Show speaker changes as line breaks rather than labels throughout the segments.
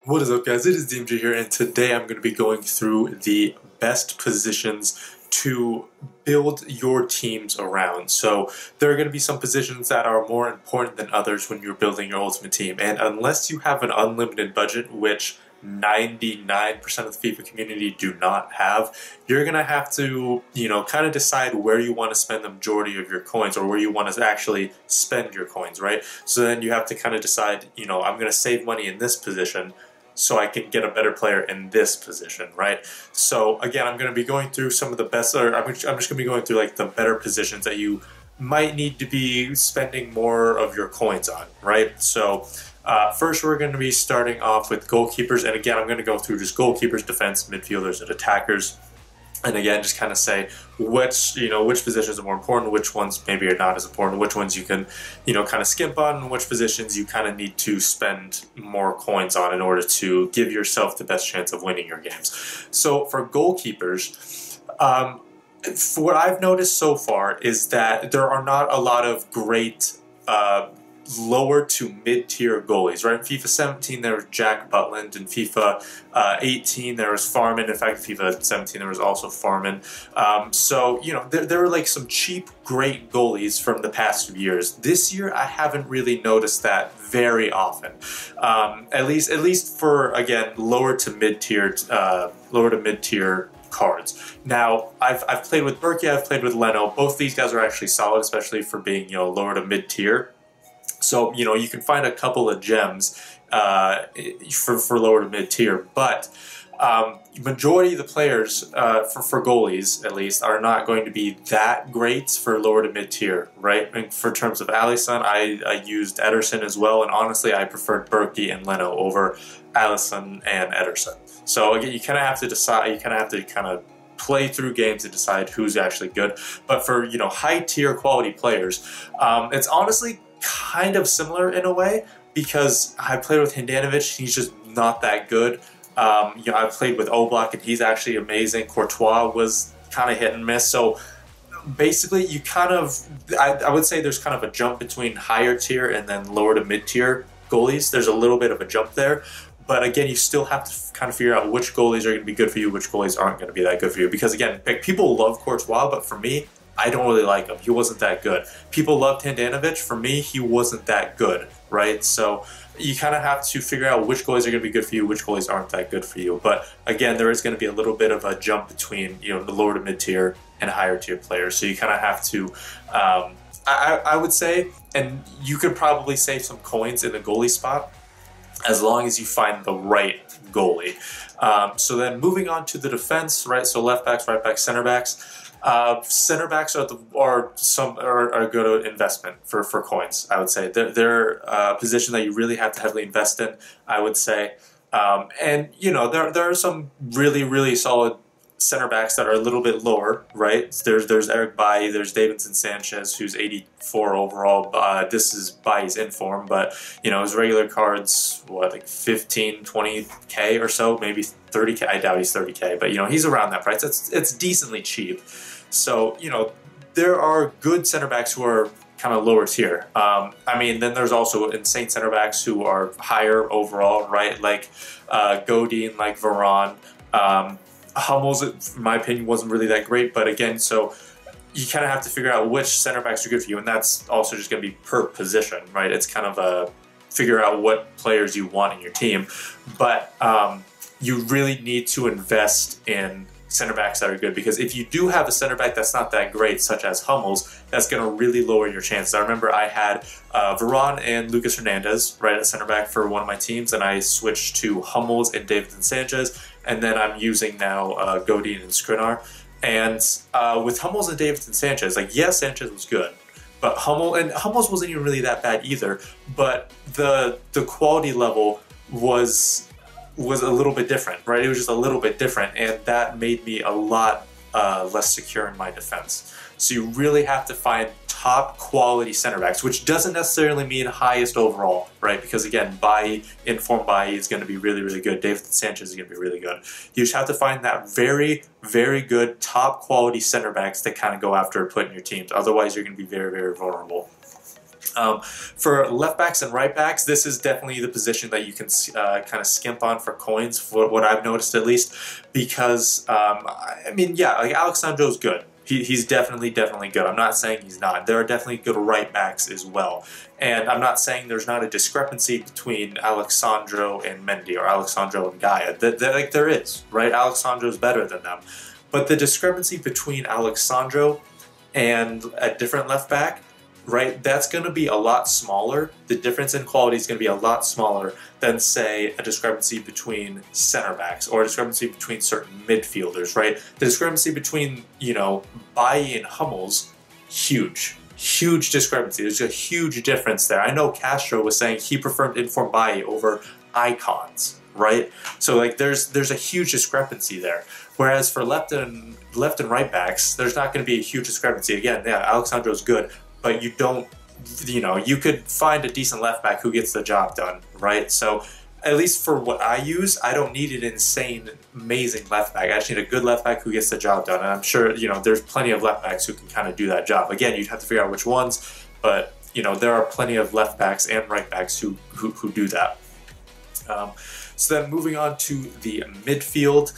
What is up, guys? It is DMG here, and today I'm going to be going through the best positions to build your teams around. So there are going to be some positions that are more important than others when you're building your ultimate team, and unless you have an unlimited budget, which 99% of the FIFA community do not have, you're going to have to, kind of decide where you want to spend the majority of your coins, or where you want to actually spend your coins, right? So then you have to kind of decide, I'm going to save money in this position so I can get a better player in this position, right? So again, I'm going to be going through some of the best, or I'm just going to be going through like the better positions that you might need to be spending more of your coins on, right? So first we're going to be starting off with goalkeepers, and again, I'm going to go through just goalkeepers, defense, midfielders, and attackers. And again, just kind of say which positions are more important, which ones maybe are not as important, which ones you can, kind of skimp on, and which positions you kind of need to spend more coins on in order to give yourself the best chance of winning your games. So for goalkeepers, what I've noticed so far is that there are not a lot of great lower to mid-tier goalies, right? In FIFA 17 there was Jack Butland, in FIFA 18 there was Farman. In fact, in FIFA 17 there was also Farman. So there were like some cheap great goalies from the past few years. This year I haven't really noticed that very often, at least for, again, lower to mid-tier cards. Now, I've played with Berkey, I've played with Leno. Both these guys are actually solid, especially for being lower to mid-tier. So, you can find a couple of gems for lower to mid-tier, but majority of the players, for goalies at least, are not going to be that great for lower to mid-tier, right? And for terms of Alisson, I used Ederson as well, and honestly, I preferred Berkey and Leno over Alisson and Ederson. So again, you kind of have to decide, you kind of have to play through games to decide who's actually good. But for, high-tier quality players, it's honestly kind of similar in a way, because I played with Handanovic, he's just not that good. I've played with Oblak and he's actually amazing. Courtois was kind of hit and miss. So basically you I would say there's kind of a jump between higher tier and then lower to mid tier goalies. There's a little bit of a jump there. But again, you still have to kind of figure out which goalies are going to be good for you, which goalies aren't going to be that good for you. Because again, people love Courtois, but for me, I don't really like him. He wasn't that good. People loved Handanovic. For me, he wasn't that good, right? So you kind of have to figure out which goalies are going to be good for you, which goalies aren't that good for you. But again, there is going to be a little bit of a jump between, the lower to mid-tier and higher tier players. So you kind of have to, I would say, and you could probably save some coins in the goalie spot as long as you find the right goalie. So then moving on to the defense, right? So left backs, right backs, center backs. Center backs are a good investment for coins. I would say they're a position that you really have to heavily invest in, I would say. And there are some really solid center backs that are a little bit lower, right? There's Eric Bailly, there's Davinson Sanchez, who's 84 overall. This is Bailly's in form, but his regular cards, like 15, 20k or so, maybe 30k. I doubt he's 30k, but he's around that price. It's decently cheap. So there are good center backs who are kind of lower tier. Then there's also insane center backs who are higher overall, right? Like Godin, like Varane. Hummels, in my opinion, wasn't really that great, but again, so you kind of have to figure out which center backs are good for you, and that's also just going to be per position, right? It's kind of figure out what players you want in your team, but you really need to invest in center backs that are good, because if you do have a center back that's not that great, such as Hummels, that's going to really lower your chances. I remember I had Varane and Lucas Hernandez right at center back for one of my teams, and I switched to Hummels and Davinson Sanchez, and then I'm using now Godin and Skriniar. And with Hummels and Davinson Sanchez, yes, Sanchez was good, but Hummels wasn't even really that bad either, but the quality level was a little bit different, right? It was just a little bit different, and that made me a lot less secure in my defense. So you really have to find top quality center backs, which doesn't necessarily mean highest overall, right? Because again, in form Bailly is going to be really good. Davinson Sanchez is going to be really good. You just have to find that very good top quality center backs that kind of go after putting your teams. Otherwise, you're going to be very vulnerable. For left backs and right backs, this is definitely the position that you can kind of skimp on for coins, for what I've noticed at least, because I mean, yeah, like Alexandro's good. He's definitely good. I'm not saying he's not. There are definitely good right backs as well. And I'm not saying there's not a discrepancy between Alexandro and Mendy or Alexandro and Gaia. Like there is, right? Alexandro's better than them. But the discrepancy between Alexandro and a different left back, right, that's going to be a lot smaller. The difference in quality is going to be a lot smaller than, say, a discrepancy between center backs or a discrepancy between certain midfielders, right? The discrepancy between, you know, Bailly and Hummels, huge discrepancy. There's a huge difference there. I know Castro was saying he preferred Inform Bailly over icons, right? So like there's a huge discrepancy there. Whereas for left and right backs, there's not going to be a huge discrepancy. Again, yeah, Alexandro's good, but you don't, you know, you could find a decent left back who gets the job done, right? So at least for what I use, I don't need an insane, amazing left back. I just need a good left back who gets the job done. And I'm sure, you know, there's plenty of left backs who can kind of do that job. Again, you'd have to figure out which ones, but, you know, there are plenty of left backs and right backs who do that. So then moving on to the midfield.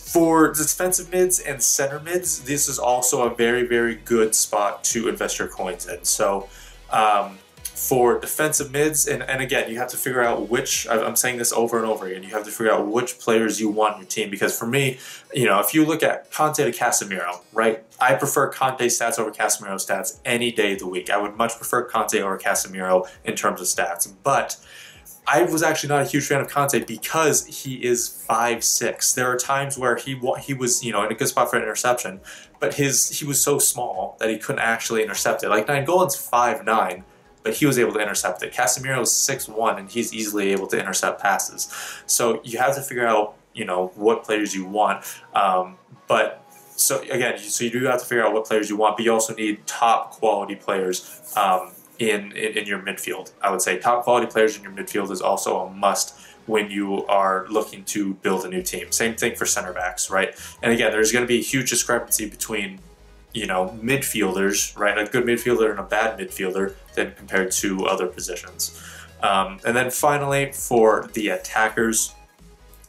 For defensive mids and center mids, this is also a very good spot to invest your coins in. So for defensive mids, and again, you have to figure out which, I'm saying this over and over again, you have to figure out which players you want in your team. Because for me, you know, if you look at Conte to Casemiro, right, I prefer Conte stats over Casemiro stats any day of the week. I would much prefer Conte over Casemiro in terms of stats. But I was actually not a huge fan of Conte because he is 5'6". There are times where he was, you know, in a good spot for an interception, but he was so small that he couldn't actually intercept it. Like Nainggolan's 5'9", but he was able to intercept it. Casemiro's 6'1", and he's easily able to intercept passes. So you have to figure out, you know, what players you want. So again, you do have to figure out what players you want, but you also need top quality players in your midfield. I would say top quality players in your midfield is also a must when you are looking to build a new team. Same thing for center backs, right? And again, there's going to be a huge discrepancy between, you know, midfielders, right? A good midfielder and a bad midfielder than compared to other positions. And then finally, for the attackers,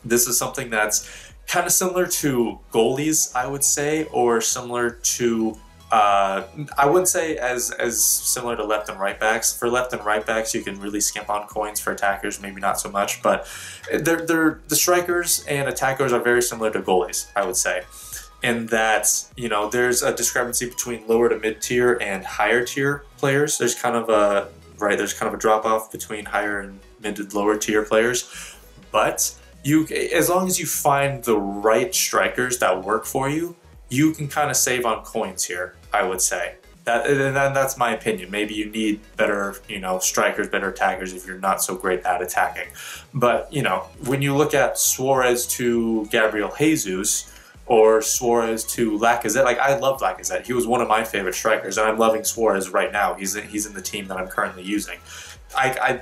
this is something that's kind of similar to goalies, I would say, or similar to I wouldn't say as similar to left and right backs. For left and right backs, you can really skimp on coins. For attackers, maybe not so much. But the strikers and attackers are very similar to goalies, I would say, in that, you know, there's a discrepancy between lower to mid tier and higher tier players. There's kind of a drop off between higher and mid to lower tier players, but as long as you find the right strikers that work for you, you can kind of save on coins here, I would say. That's my opinion. Maybe you need better, you know, strikers, better attackers if you're not so great at attacking. But, you know, when you look at Suarez to Gabriel Jesus or Suarez to Lacazette, like, I love Lacazette. He was one of my favorite strikers, and I'm loving Suarez right now. He's in the team that I'm currently using.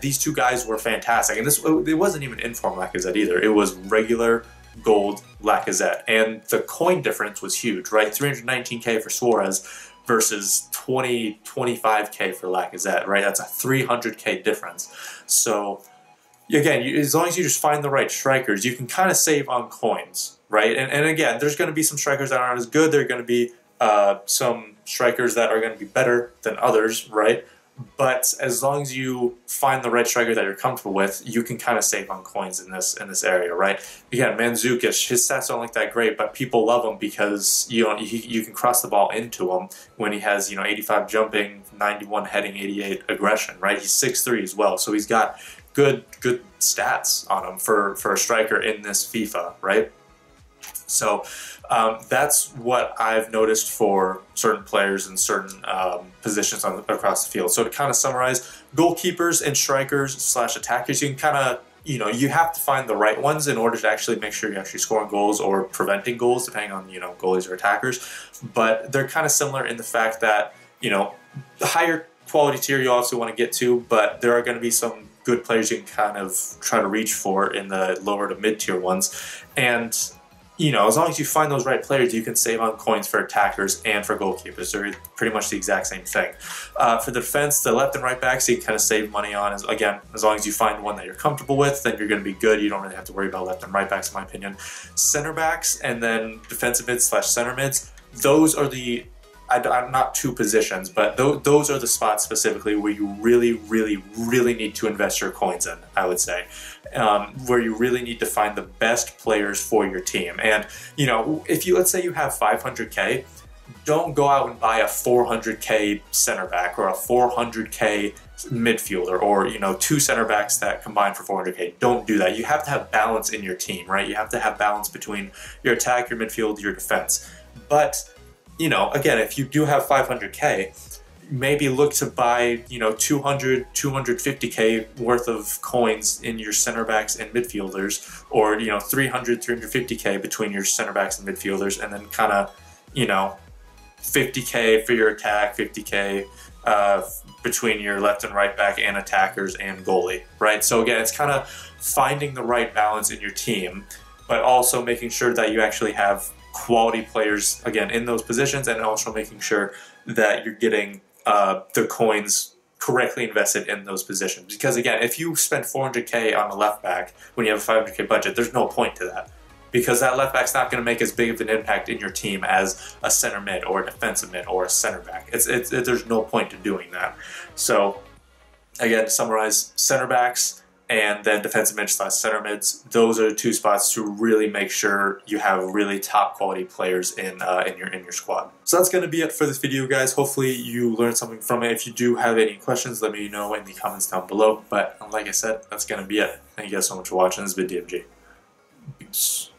These two guys were fantastic. And it wasn't even inform Lacazette either. It was regular gold Lacazette, and the coin difference was huge, right? 319k for Suarez versus 25k for Lacazette, right? That's a 300k difference. So again, as long as you just find the right strikers, you can kind of save on coins, right? And again, there's going to be some strikers that aren't as good. There are going to be some strikers that are going to be better than others, right? But as long as you find the right striker that you're comfortable with, you can kind of save on coins in this area, right? Again, Mantzoukas, his stats don't look that great, but people love him because you can cross the ball into him when he has, you know, 85 jumping, 91 heading, 88 aggression, right? He's 6'3" as well, so he's got good stats on him for a striker in this FIFA, right? So that's what I've noticed for certain players in certain positions across the field. So to kind of summarize, goalkeepers and strikers / attackers, you can kind of, you know, you have to find the right ones in order to actually make sure you're actually scoring goals or preventing goals, depending on, you know, goalies or attackers. But they're kind of similar in the fact that, you know, the higher quality tier you also want to get to, but there are going to be some good players you can kind of try to reach for in the lower to mid tier ones. And as long as you find those right players, you can save on coins for attackers and for goalkeepers. They're pretty much the exact same thing. For the defense, the left and right backs, you can kind of save money on. Again, as long as you find one that you're comfortable with, then you're going to be good. You don't really have to worry about left and right backs, in my opinion. Center backs and then defensive mids / center mids, those are the not two positions, but those are the spots specifically where you really, really, really need to invest your coins in, I would say. Where you really need to find the best players for your team. And, if let's say you have 500K, don't go out and buy a 400K center back or a 400K midfielder or, two center backs that combine for 400K. Don't do that. You have to have balance in your team, right? You have to have balance between your attack, your midfield, your defense. But again, if you do have 500K, maybe look to buy, 200, 250K worth of coins in your center backs and midfielders, or, 300, 350K between your center backs and midfielders, and then kind of, 50K for your attack, 50K between your left and right back and attackers and goalie, right? So again, it's kind of finding the right balance in your team, but also making sure that you actually have quality players, again, in those positions, and also making sure that you're getting the coins correctly invested in those positions. Because again, if you spend 400K on a left back when you have a 500K budget, there's no point to that. Because that left back's not going to make as big of an impact in your team as a center mid or a defensive mid or a center back. There's no point to doing that. So again, to summarize, center backs and then defensive mid / center mids, those are the two spots to really make sure you have really top quality players in your squad. So that's going to be it for this video, guys. Hopefully you learned something from it. If you do have any questions, let me know in the comments down below. But like I said, that's going to be it. Thank you guys so much for watching. This has been DMG. Peace.